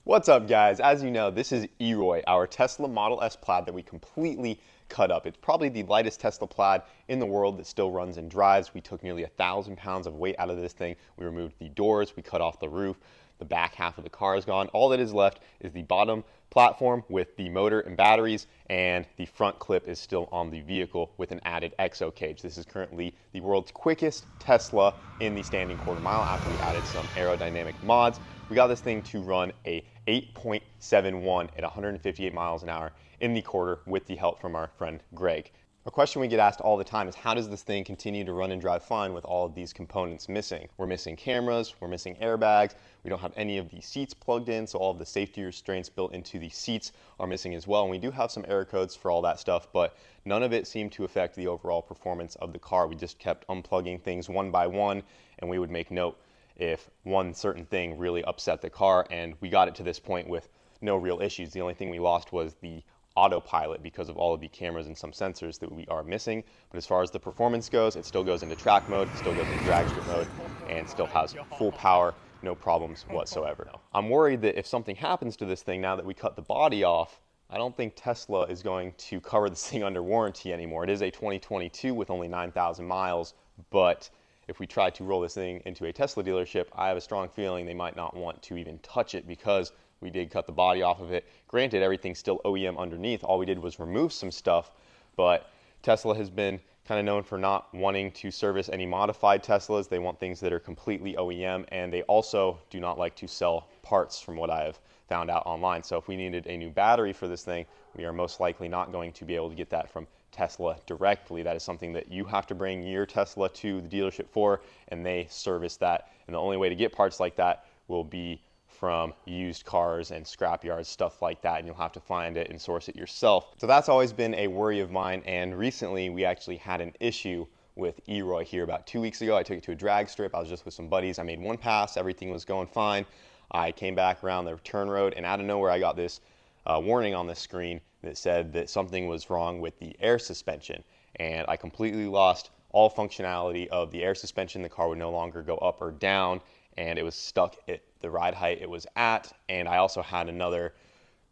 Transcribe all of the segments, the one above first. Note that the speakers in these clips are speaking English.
What's up, guys? As you know, this is E-Roy, our Tesla Model S Plaid that we completely cut up. It's probably the lightest Tesla Plaid in the world that still runs and drives. We took nearly 1,000 pounds of weight out of this thing. We removed the doors, we cut off the roof, the back half of the car is gone. All that is left is the bottom platform with the motor and batteries, and the front clip is still on the vehicle with an added exo cage. This is currently the world's quickest Tesla in the standing quarter mile after we added some aerodynamic mods. We got this thing to run a 8.71 at 158 miles an hour in the quarter with the help from our friend Greg. A question we get asked all the time is, how does this thing continue to run and drive fine with all of these components missing? We're missing cameras, we're missing airbags, we don't have any of the seats plugged in, so all of the safety restraints built into the seats are missing as well. And we do have some error codes for all that stuff, but none of it seemed to affect the overall performance of the car. We just kept unplugging things one by one, and we would make note if one certain thing really upset the car, and we got it to this point with no real issues. The only thing we lost was the autopilot because of all of the cameras and some sensors that we are missing. But as far as the performance goes, it still goes into track mode, still goes into drag strip mode, and still has full power, no problems whatsoever. I'm worried that if something happens to this thing now that we cut the body off, I don't think Tesla is going to cover this thing under warranty anymore. It is a 2022 with only 9,000 miles, but if we try to roll this thing into a Tesla dealership, I have a strong feeling they might not want to even touch it because we did cut the body off of it. Granted, everything's still OEM underneath. All we did was remove some stuff, but Tesla has been kind of known for not wanting to service any modified Teslas. They want things that are completely OEM, and they also do not like to sell parts from what I have found out online. So if we needed a new battery for this thing, we are most likely not going to be able to get that from Tesla directly. That is something that you have to bring your Tesla to the dealership for, and they service that. And the only way to get parts like that will be from used cars and scrap yards, stuff like that, and you'll have to find it and source it yourself. So that's always been a worry of mine, and recently we actually had an issue with E-Roy here about 2 weeks ago. I took it to a drag strip. I was just with some buddies. I made one pass, everything was going fine. I came back around the return road, and out of nowhere I got this warning on the screen that said that something was wrong with the air suspension, and I completely lost all functionality of the air suspension. The car would no longer go up or down, and it was stuck at the ride height it was at. And I also had another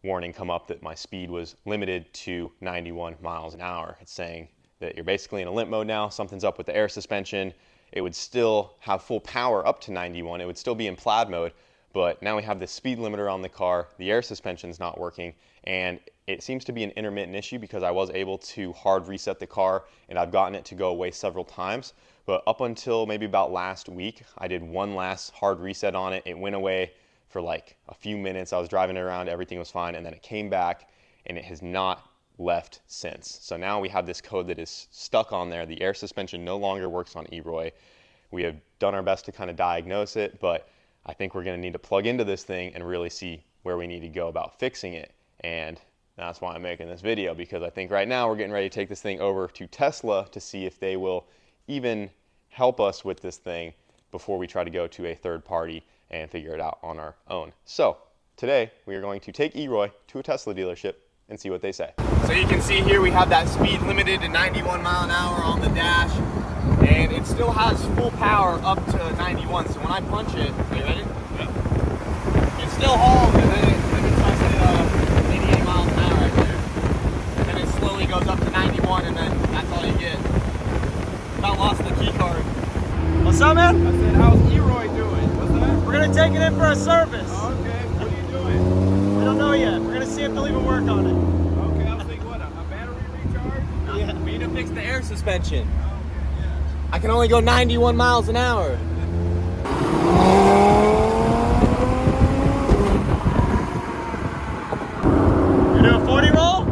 warning come up that my speed was limited to 91 miles an hour. It's saying that you're basically in a limp mode now, something's up with the air suspension. It would still have full power up to 91, it would still be in plaid mode, but now we have this speed limiter on the car, the air suspension's not working, and it seems to be an intermittent issue because I was able to hard reset the car and I've gotten it to go away several times. But up until maybe about last week, I did one last hard reset on it. It went away for like a few minutes. I was driving it around, everything was fine, and then it came back and it has not left since. So now we have this code that is stuck on there. The air suspension no longer works on E-Roy. We have done our best to kind of diagnose it, but I think we're going to need to plug into this thing and really see where we need to go about fixing it. And that's why I'm making this video, because I think right now we're getting ready to take this thing over to Tesla to see if they will even help us with this thing before we try to go to a third party and figure it out on our own. So today we are going to take E-Roy to a Tesla dealership and see what they say. So you can see here we have that speed limited to 91 mile an hour on the dash, and it still has full power up to 91. So when I punch it, are you ready? Yeah. It still hauls, and then it starts at 88 miles an hour right there. And then it slowly goes up to 91, and then that's all you get. I lost the key card. What's up, man? I said, how's E-Roy doing? What's that? We're gonna take it in for a service. Oh, okay. What are you doing? We don't know yet. We're gonna see if they'll even work on it. Okay, I was thinking, what, a battery recharge? Yeah. We need to fix the air suspension. Oh, okay, yeah. I can only go 91 miles an hour. You do a 40 roll?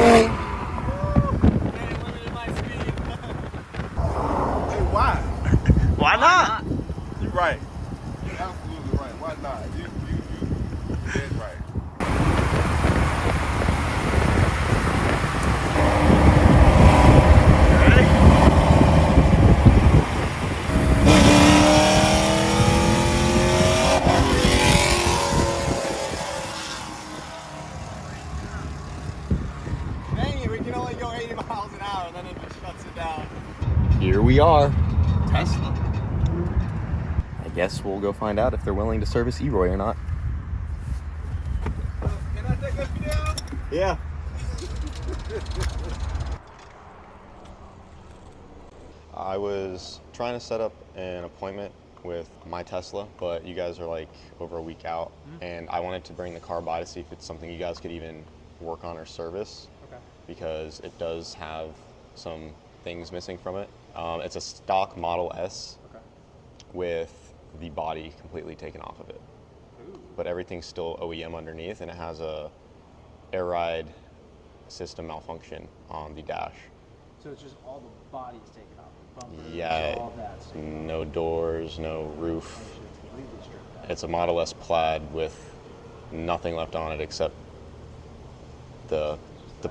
Hey, why? Why not? You're right. You're absolutely right. Why not? You dead right. Dang it, we can only go 80 miles an hour, and then it just shuts it down. Here we are. Tesla. guess we'll go find out if they're willing to service E-Roy or not. Can I take a video? Yeah. I was trying to set up an appointment with my Tesla, but you guys are like over a week out, and I wanted to bring the car by to see if it's something you guys could even work on or service. Okay. Because it does have some things missing from it. It's a stock Model S with the body completely taken off of it. But everything's still OEM underneath, and it has a air ride system malfunction on the dash. So it's just all the body's taken off, the bumpers, Yeah, all that's taken off. no doors, no roof. It's completely stripped out. It's a Model S Plaid with nothing left on it except the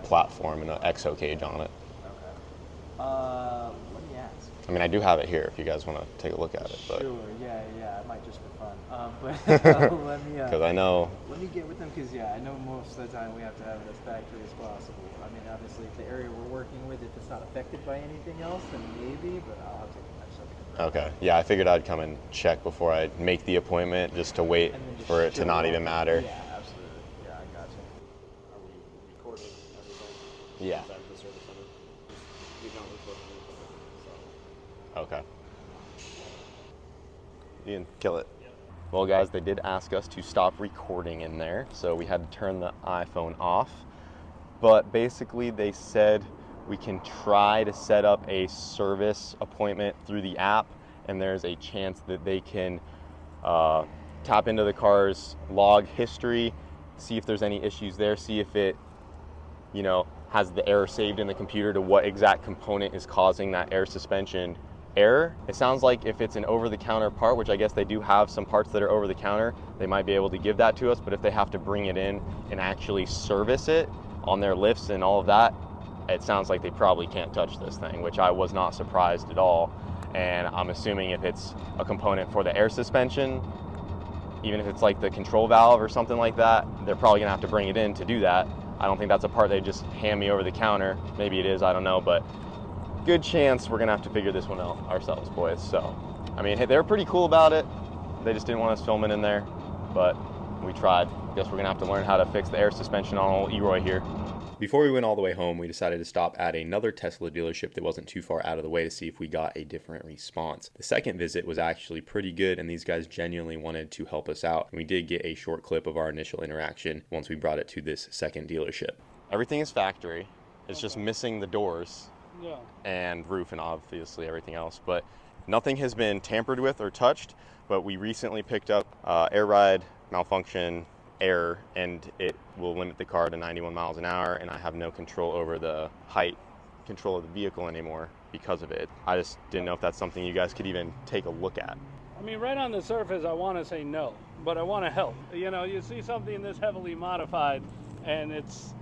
platform and an exo cage on it. Okay. Let me ask. I mean, I do have it here if you guys want to take a look at it, but Sure, yeah, I might just for fun. But let me, because I know. let me get with them, because I know most of the time we have to have it as factory as possible. I mean, obviously, if the area we're working with, if it's not affected by anything else, then maybe, but I'll have to catch something. Okay, yeah, I figured I'd come and check before I make the appointment, just to wait And then just for it to show not up. even matter. Yeah, absolutely. Yeah, I got you. Are we recording everything? Yeah. Inside the service center? We've not recorded anything, so. Okay. You can kill it. Well, guys, they did ask us to stop recording in there, so we had to turn the iPhone off. But basically, they said we can try to set up a service appointment through the app, and there's a chance that they can tap into the car's log history, see if there's any issues there, see if it, has the error saved in the computer to what exact component is causing that air suspension error. It sounds like if it's an over-the-counter part, which I guess they do have some parts that are over-the-counter, they might be able to give that to us, but if they have to bring it in and actually service it on their lifts and all of that, it sounds like they probably can't touch this thing, which I was not surprised at all. And I'm assuming if it's a component for the air suspension, even if it's like the control valve or something like that, they're probably gonna have to bring it in to do that. I don't think that's a part they just hand me over the counter. Maybe it is, I don't know, but good chance we're gonna have to figure this one out ourselves, boys. So, I mean, hey, they were pretty cool about it. They just didn't want us filming in there, but we tried. Guess we're gonna have to learn how to fix the air suspension on old E-Roy here. Before we went all the way home, we decided to stop at another Tesla dealership that wasn't too far out of the way to see if we got a different response. The second visit was actually pretty good, and these guys genuinely wanted to help us out. And we did get a short clip of our initial interaction once we brought it to this second dealership. Everything is factory. It's just missing the doors and roof and obviously everything else. But nothing has been tampered with or touched, but we recently picked up air ride malfunction error, and it will limit the car to 91 miles an hour, and I have no control over the height control of the vehicle anymore because of it. I just didn't know if that's something you guys could even take a look at. I mean, right on the surface, I want to say no, but I want to help. You see something this heavily modified, and it's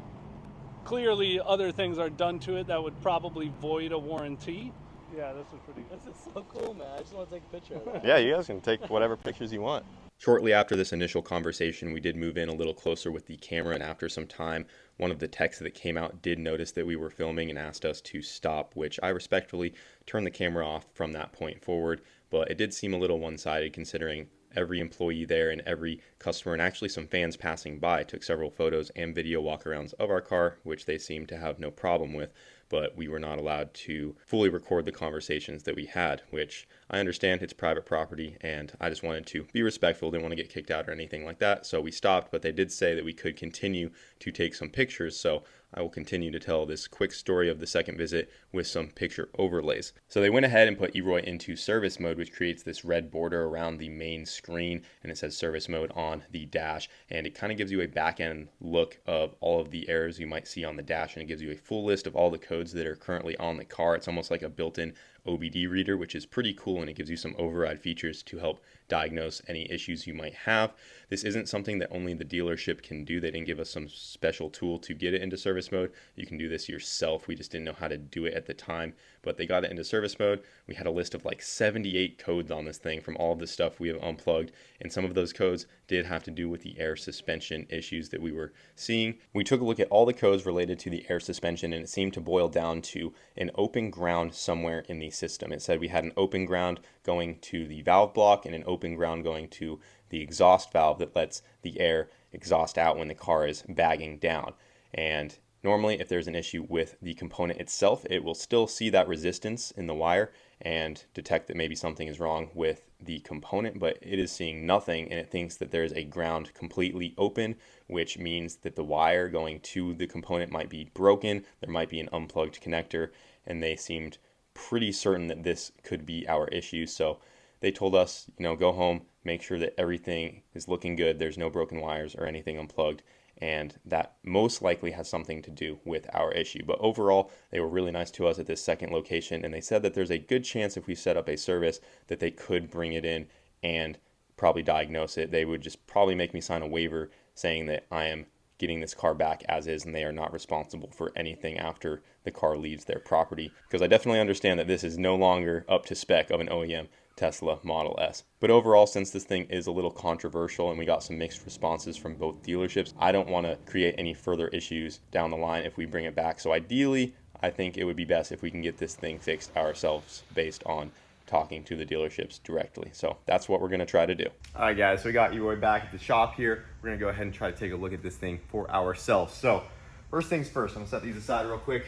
clearly other things are done to it that would probably void a warranty. Yeah, this is pretty good. This is so cool, man. I just want to take a picture of that. Yeah, you guys can take whatever pictures you want. Shortly after this initial conversation, we did move in a little closer with the camera, and after some time, one of the techs that came out did notice that we were filming and asked us to stop, which I respectfully turned the camera off from that point forward, but it did seem a little one-sided considering every employee there and every customer and actually some fans passing by took several photos and video walkarounds of our car, which they seemed to have no problem with, but we were not allowed to fully record the conversations that we had, which I understand it's private property, and I just wanted to be respectful, didn't want to get kicked out or anything like that, so we stopped, but they did say that we could continue to take some pictures, so I will continue to tell this quick story of the second visit with some picture overlays. So they went ahead and put E-Roy into service mode, which creates this red border around the main screen, and it says service mode on the dash, and it kind of gives you a back-end look of all of the errors you might see on the dash, and it gives you a full list of all the codes that are currently on the car. It's almost like a built-in OBD reader, which is pretty cool, and it gives you some override features to help diagnose any issues you might have. This isn't something that only the dealership can do. They didn't give us some special tool to get it into service mode. You can do this yourself. We just didn't know how to do it at the time, but they got it into service mode. We had a list of like 78 codes on this thing from all of the stuff we have unplugged, and some of those codes did have to do with the air suspension issues that we were seeing. We took a look at all the codes related to the air suspension, and it seemed to boil down to an open ground somewhere in the the system. It said we had an open ground going to the valve block and an open ground going to the exhaust valve that lets the air exhaust out when the car is bagging down. And normally if there's an issue with the component itself, it will still see that resistance in the wire and detect that maybe something is wrong with the component, but it is seeing nothing, and it thinks that there's a ground completely open, which means that the wire going to the component might be broken, there might be an unplugged connector, and they seemed pretty certain that this could be our issue. So they told us, go home, make sure that everything is looking good, there's no broken wires or anything unplugged, and that most likely has something to do with our issue. But overall, they were really nice to us at this second location, and they said that there's a good chance if we set up a service that they could bring it in and probably diagnose it. They would just probably make me sign a waiver saying that I am getting this car back as is and they are not responsible for anything after the car leaves their property, because I definitely understand that this is no longer up to spec of an OEM Tesla Model S. But overall, since this thing is a little controversial and we got some mixed responses from both dealerships, I don't want to create any further issues down the line if we bring it back. So ideally, I think it would be best if we can get this thing fixed ourselves based on talking to the dealerships directly. So that's what we're going to try to do. All right, guys, so we got Eroy back at the shop here. We're going to go ahead and try to take a look at this thing for ourselves. So first things first, I'm going to set these aside real quick.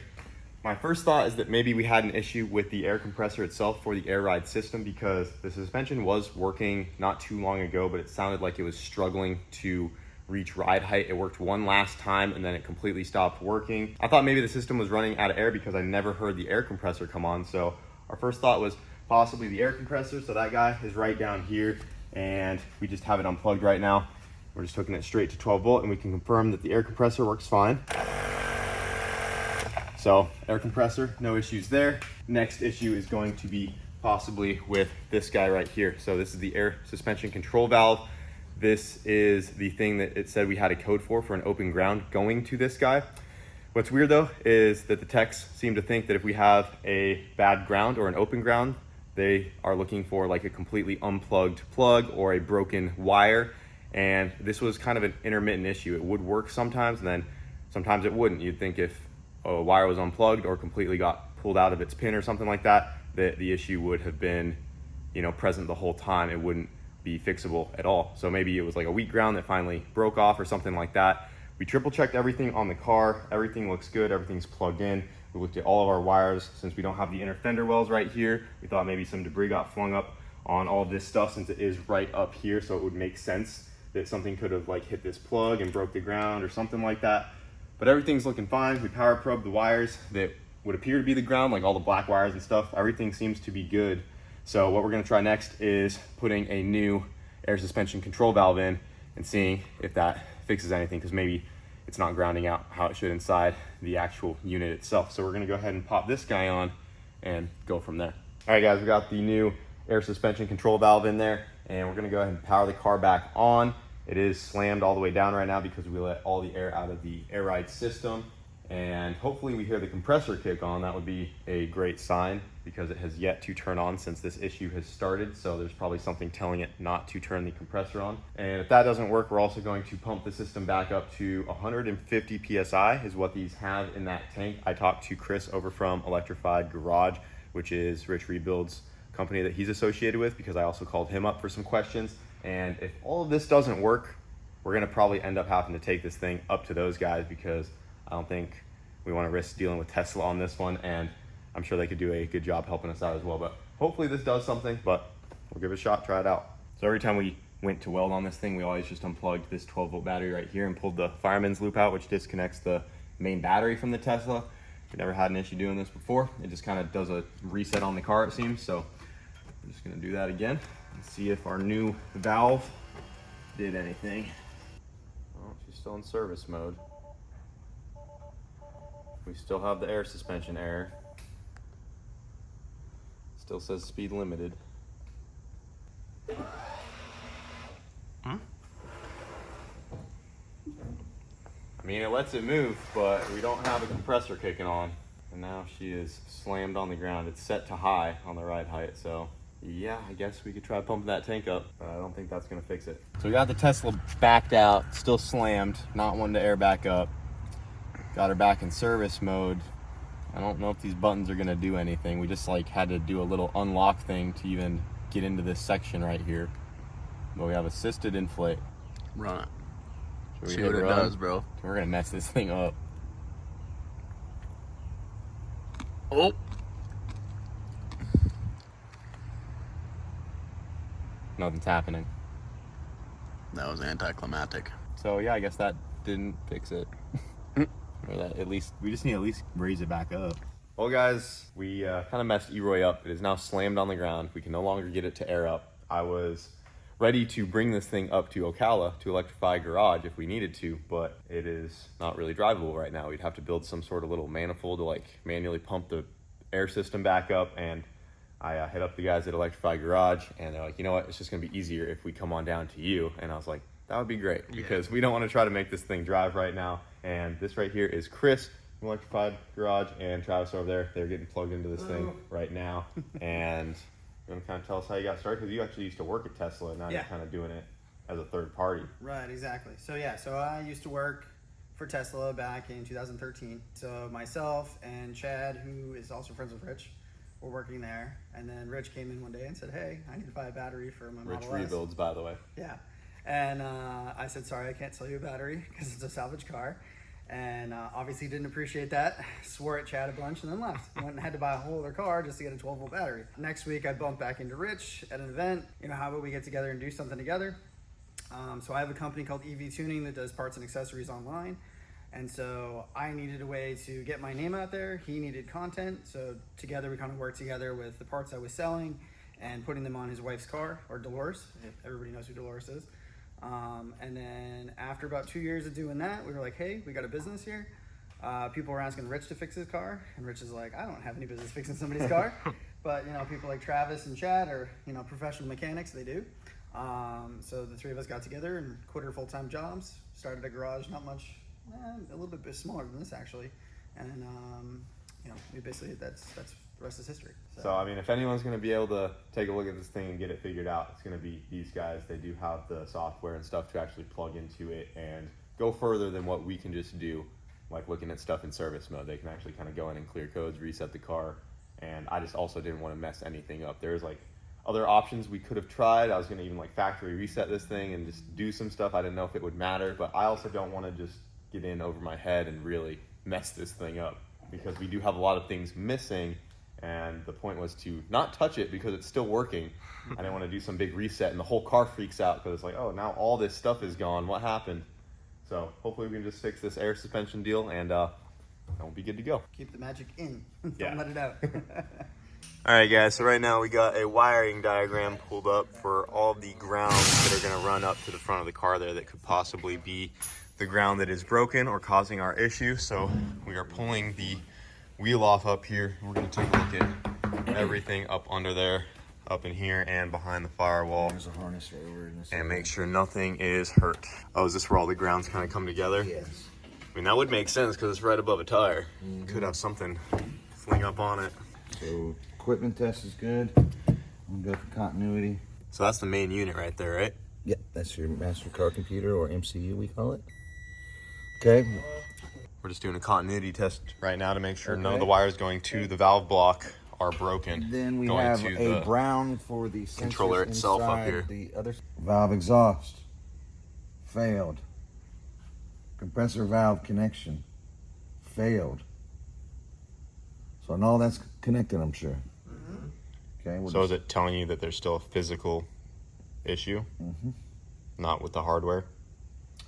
My first thought is that maybe we had an issue with the air compressor itself for the air ride system, because the suspension was working not too long ago, but it sounded like it was struggling to reach ride height. It worked one last time and then it completely stopped working. I thought maybe the system was running out of air because I never heard the air compressor come on. So our first thought was possibly the air compressor. So that guy is right down here and we just have it unplugged right now. We're just hooking it straight to 12 volt and we can confirm that the air compressor works fine. So air compressor, no issues there. Next issue is going to be possibly with this guy right here. So this is the air suspension control valve. This is the thing that it said we had a code for an open ground going to this guy. What's weird though is that the techs seem to think that if we have a bad ground or an open ground, they are looking for like a completely unplugged plug or a broken wire. And this was kind of an intermittent issue. It would work sometimes and then sometimes it wouldn't. You'd think if a wire was unplugged or completely got pulled out of its pin or something like that, the issue would have been, present the whole time. It wouldn't be fixable at all. So maybe it was like a weak ground that finally broke off or something like that. We triple checked everything on the car. Everything looks good. Everything's plugged in. We looked at all of our wires. Since we don't have the inner fender wells right here, we thought maybe some debris got flung up on all of this stuff since it is right up here. So it would make sense that something could have like hit this plug and broke the ground or something like that. But everything's looking fine. We power probed the wires that would appear to be the ground, like all the black wires and stuff. Everything seems to be good. So what we're gonna try next is putting a new air suspension control valve in and seeing if that fixes anything, because maybe it's not grounding out how it should inside the actual unit itself. So we're gonna go ahead and pop this guy on and go from there. All right guys, we got the new air suspension control valve in there and we're gonna go ahead and power the car back on. It is slammed all the way down right now because we let all the air out of the air ride system, and hopefully we hear the compressor kick on. That would be a great sign because it has yet to turn on since this issue has started. So there's probably something telling it not to turn the compressor on. And if that doesn't work, we're also going to pump the system back up to 150 PSI is what these have in that tank. I talked to Chris over from Electrified Garage, which is Rich Rebuild's company that he's associated with, because I also called him up for some questions. And if all of this doesn't work, we're gonna probably end up having to take this thing up to those guys, because I don't think we wanna risk dealing with Tesla on this one, and I'm sure they could do a good job helping us out as well. But hopefully this does something, but we'll give it a shot, try it out. So every time we went to weld on this thing, we always just unplugged this 12 volt battery right here and pulled the fireman's loop out, which disconnects the main battery from the Tesla. We never had an issue doing this before. It just kind of does a reset on the car, it seems. So I'm just gonna do that again and see if our new valve did anything. Oh, she's still in service mode. We still have the air suspension error. Still says speed limited. I mean, it lets it move, but we don't have a compressor kicking on. And now she is slammed on the ground. It's set to high on the ride height, so yeah, I guess we could try pumping that tank up, but I don't think that's gonna fix it. So we got the Tesla backed out, still slammed, not wanting to air back up. Got her back in service mode. I don't know if these buttons are gonna do anything. We just like had to do a little unlock thing to even get into this section right here. But we have assisted inflate. Run it. Should we See hit what it run? does, bro. We're gonna mess this thing up. Oh. Nothing's happening. That was anticlimactic. So yeah, I guess that didn't fix it. Or that at least we just need to at least raise it back up. Well, guys, we kind of messed E-Roy up. It is now slammed on the ground. We can no longer get it to air up. I was ready to bring this thing up to Ocala to electrify garage if we needed to, but it is not really drivable right now. We'd have to build some sort of little manifold to like manually pump the air system back up. And I hit up the guys at Electrify Garage, and they're like, you know what, it's just gonna be easier if we come on down to you. And I was like, that would be great, because we don't want to try to make this thing drive right now. And this right here is Chris from Electrified Garage and Travis over there. They're getting plugged into this thing right now. And you want to kind of tell us how you got started? Because you actually used to work at Tesla, and now you're kind of doing it as a third party. Right, exactly. So yeah, so I used to work for Tesla back in 2013. So myself and Chad, who is also friends with Rich, were working there. And then Rich came in one day and said, hey, I need to buy a battery for my Rich Model S. Rebuilds, by the way. Yeah. And I said, sorry, I can't sell you a battery because it's a salvage car. And obviously didn't appreciate that. Swore at Chad a bunch and then left. Went and had to buy a whole other car just to get a 12-volt battery. Next week, I bumped back into Rich at an event. You know, how about we get together and do something together? So I have a company called EV Tuning that does parts and accessories online. And so I needed a way to get my name out there. He needed content. So together we kind of worked together with the parts I was selling and putting them on his wife's car, or Dolores. Everybody knows who Dolores is. And then after about 2 years of doing that, we were like, hey, we got a business here. People were asking Rich to fix his car, and Rich is like, I don't have any business fixing somebody's car. But, you know, people like Travis and Chad are, you know, professional mechanics, they do. So the three of us got together and quit our full-time jobs, started a garage, not much, a little bit smaller than this actually. And, you know, we basically, that's the rest is history. So, I mean, if anyone's going to be able to take a look at this thing and get it figured out, it's going to be these guys. They do have the software and stuff to actually plug into it and go further than what we can just do, like looking at stuff in service mode. They can actually kind of go in and clear codes, reset the car, and I just also didn't want to mess anything up. There's like other options we could have tried. I was going to even like factory reset this thing and just do some stuff. I didn't know if it would matter, but I also don't want to just get in over my head and really mess this thing up, because we do have a lot of things missing. And the point was to not touch it because it's still working. I didn't want to do some big reset and the whole car freaks out because it's like, oh, now all this stuff is gone. What happened? So hopefully we can just fix this air suspension deal and we'll be good to go. Keep the magic in. Yeah. Don't let it out. All right, guys. So right now we got a wiring diagram pulled up for all the grounds that are going to run up to the front of the car there that could possibly be the ground that is broken or causing our issue. So we are pulling the wheel off up here. We're going to take a look at everything up under there, up in here, and behind the firewall. There's a harness right over in this And area. make sure nothing is hurt. Oh, is this where all the grounds kind of come together? Yes. I mean, that would make sense because it's right above a tire. Could have something fling up on it. So equipment test is good. I'm gonna go for continuity. So that's the main unit right there, right? Yep, that's your master car computer, or MCU we call it. Okay. We're just doing a continuity test right now to make sure none of Okay. the wires going to the valve block are broken. Then we going have to a the brown for the sensors controller itself up inside here. The other valve exhaust failed. Compressor valve connection failed. So and all that's connected, I'm sure. Okay. We'll So is just- it telling you that there's still a physical issue? Not with the hardware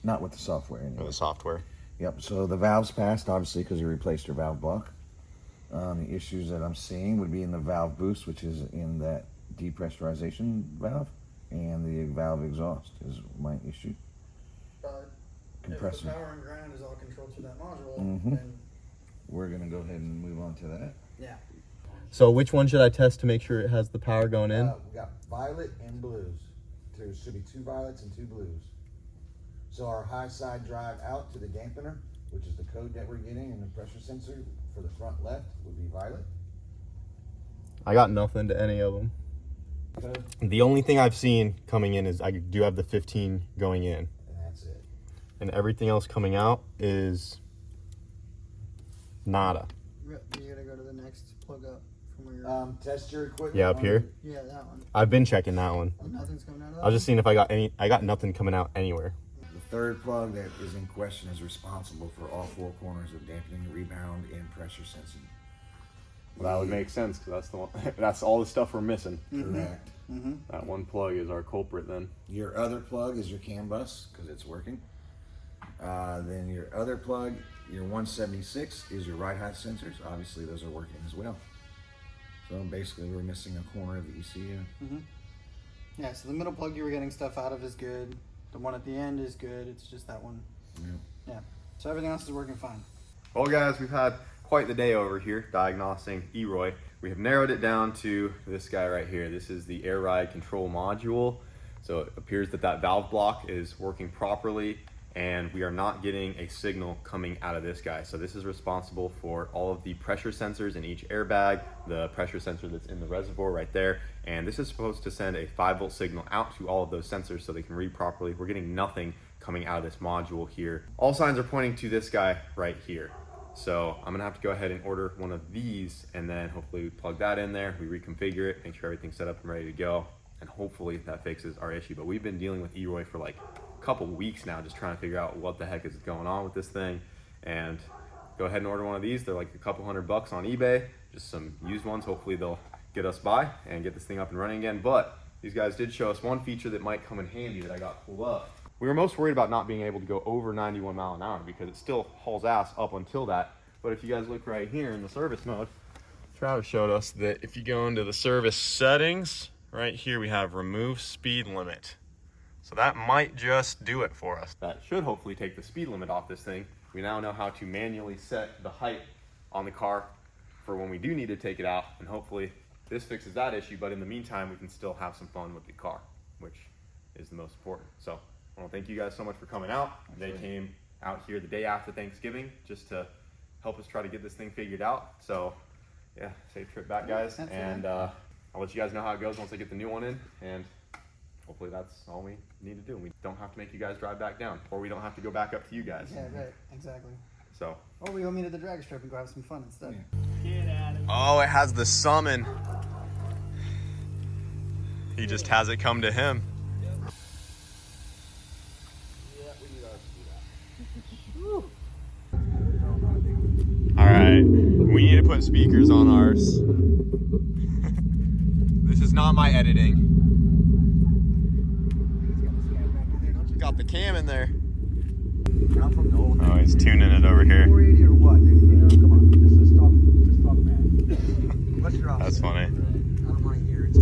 not with the software or anyway. the software? Yep, so the valves passed, obviously, because we replaced your valve block. The issues that I'm seeing would be in the valve boost, which is in that depressurization valve, and the valve exhaust is my issue. But Compressor. if the power and ground is all controlled through that module, Mhm. then We're going to go ahead and move on to that. yeah. So which one should I test to make sure it has the power going in? We got violet and blues. There should be 2 violets and 2 blues. So our high side drive out to the dampener, which is the code that we're getting, and the pressure sensor for the front left would be violet. I got nothing to any of them. Okay. The only thing I've seen coming in is I do have the 15 going in, And that's it. and everything else coming out is nada. You gotta go to the next plug up from where you're. Test your equipment. Yeah, up here. Yeah, that one. I've been checking that one. Nothing's coming out of that. I was just seeing if I got any. I got nothing coming out anywhere. The third plug that is in question is responsible for all four corners of dampening, rebound, and pressure sensing. Well, that would make sense because that's the one. That's all the stuff we're missing. Correct. That one plug is our culprit then. Your other plug is your CAN bus because it's working. Then your other plug, your 176, is your ride height sensors. Obviously, those are working as well. So basically, we're missing a corner of the ECU. Yeah, so the middle plug you were getting stuff out of is good. The one at the end is good. It's just that one. Yeah. So everything else is working fine. Well, guys, we've had quite the day over here diagnosing E-Roy. We have narrowed it down to this guy right here. This is the air ride control module. So it appears that that valve block is working properly and we are not getting a signal coming out of this guy. So this is responsible for all of the pressure sensors in each airbag, the pressure sensor that's in the reservoir right there. And this is supposed to send a 5-volt signal out to all of those sensors so they can read properly. We're getting nothing coming out of this module here. All signs are pointing to this guy right here. So I'm gonna have to go ahead and order one of these and then hopefully we plug that in there, we reconfigure it, make sure everything's set up and ready to go, and hopefully that fixes our issue. But we've been dealing with E-Roy for like a couple weeks now, just trying to figure out what the heck is going on with this thing. And go ahead and order one of these. They're like a couple $100 on eBay, just some used ones. Hopefully they'll get us by and get this thing up and running again. But these guys did show us one feature that might come in handy that I got pulled up. We were most worried about not being able to go over 91 mile an hour because it still hauls ass up until that. But if you guys look right here in the service mode, Travis showed us that if you go into the service settings, right here we have remove speed limit. So that might just do it for us. That should hopefully take the speed limit off this thing. We now know how to manually set the height on the car for when we do need to take it out, and hopefully this fixes that issue. But in the meantime, we can still have some fun with the car, which is the most important. So I want to thank you guys so much for coming out. They came out here the day after Thanksgiving just to help us try to get this thing figured out. So yeah, safe trip back, guys. And I'll let you guys know how it goes once I get the new one in. And hopefully that's all we need to do. We don't have to make you guys drive back down, or we don't have to go back up to you guys. Yeah, right. Exactly. So. Or we go meet at the drag strip and go have some fun instead. Oh, it has the summon. He just has it come to him. All right, we need to put speakers on ours. This is not my editing. Got the cam in there. Oh, he's tuning it over here. 480 or what? Come on, this is talk man. What's your option? That's funny. I don't want to hear it.